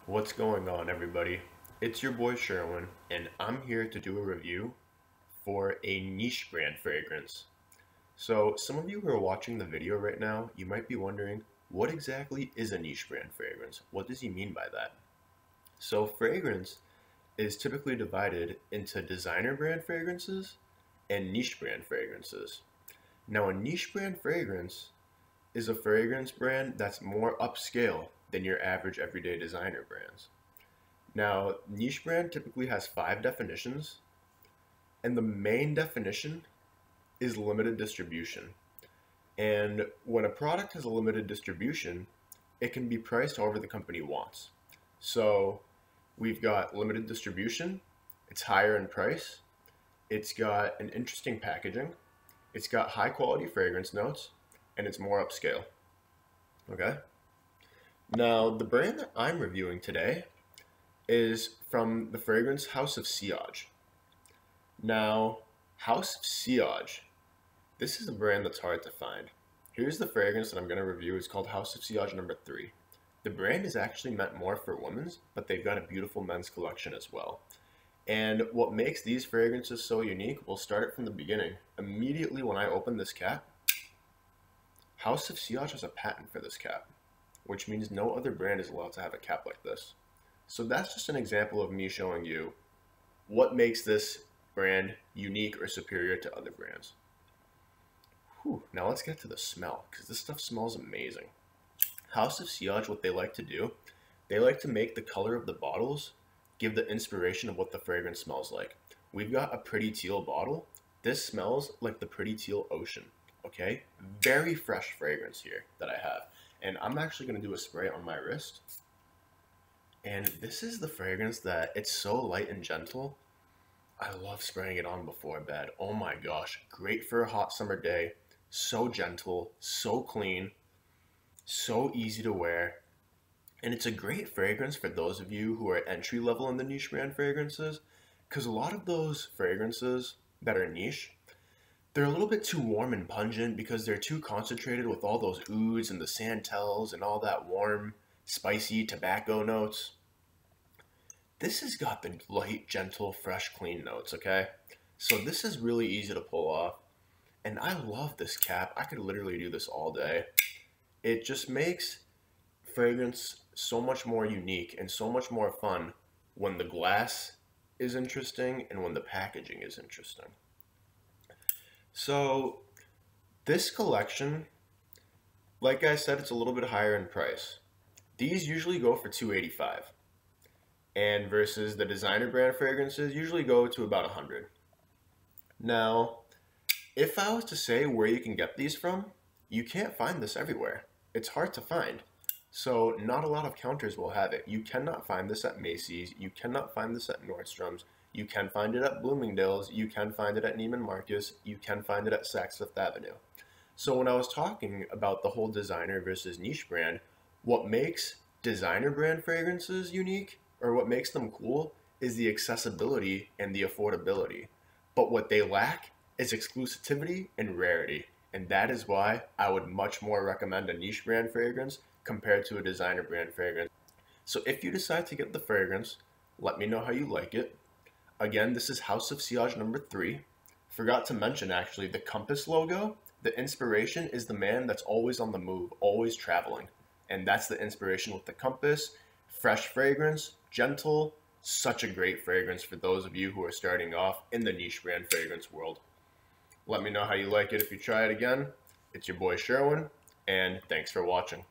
What's going on, everybody? It's your boy Sherwin, and I'm here to do a review for a niche brand fragrance. So, some of you who are watching the video right now, you might be wondering, what exactly is a niche brand fragrance? What does he mean by that? So, fragrance is typically divided into designer brand fragrances and niche brand fragrances. Now, a niche brand fragrance is a fragrance brand that's more upscale than your average everyday designer brands. Now, niche brand typically has 5 definitions, and the main definition is limited distribution. And when a product has a limited distribution, it can be priced however the company wants. So we've got limited distribution, it's higher in price, it's got an interesting packaging, it's got high quality fragrance notes, and it's more upscale. Okay? Now, the brand that I'm reviewing today is from the fragrance House of Sillage. Now, House of Sillage, this is a brand that's hard to find. Here's the fragrance that I'm going to review. It's called House of Sillage number 3. The brand is actually meant more for women's, but they've got a beautiful men's collection as well. And what makes these fragrances so unique, we'll start it from the beginning. Immediately when I open this cap, House of Sillage has a patent for this cap, which means no other brand is allowed to have a cap like this. So that's just an example of me showing you what makes this brand unique or superior to other brands. Whew, now let's get to the smell, because this stuff smells amazing. House of Sillage, what they like to do, they like to make the color of the bottles give the inspiration of what the fragrance smells like. We've got a pretty teal bottle. This smells like the pretty teal ocean, okay? Very fresh fragrance here that I have. And I'm actually going to do a spray on my wrist. And this is the fragrance that it's so light and gentle. I love spraying it on before bed. Oh my gosh, great for a hot summer day. So gentle, so clean, so easy to wear. And it's a great fragrance for those of you who are entry level in the niche brand fragrances, because a lot of those fragrances that are niche, they're a little bit too warm and pungent because they're too concentrated with all those ouds and the santels and all that warm, spicy tobacco notes. This has got the light, gentle, fresh, clean notes, okay? So this is really easy to pull off. And I love this cap. I could literally do this all day. It just makes fragrance so much more unique and so much more fun when the glass is interesting and when the packaging is interesting. So this collection, like I said, it's a little bit higher in price. These usually go for $285, and versus the designer brand fragrances usually go to about $100. Now, if I was to say where you can get these from, you can't find this everywhere. It's hard to find. So not a lot of counters will have it. You cannot find this at Macy's. You cannot find this at Nordstrom's. You can find it at Bloomingdale's. You can find it at Neiman Marcus. You can find it at Saks Fifth Avenue. So when I was talking about the whole designer versus niche brand, what makes designer brand fragrances unique, or what makes them cool, is the accessibility and the affordability. But what they lack is exclusivity and rarity. And that is why I would much more recommend a niche brand fragrance compared to a designer brand fragrance. So if you decide to get the fragrance, let me know how you like it. Again, this is House of Sillage number 3. Forgot to mention actually, the compass logo, the inspiration is the man that's always on the move, always traveling. And that's the inspiration with the compass. Fresh fragrance, gentle, such a great fragrance for those of you who are starting off in the niche brand fragrance world. Let me know how you like it if you try it again. It's your boy Sherwin, and thanks for watching.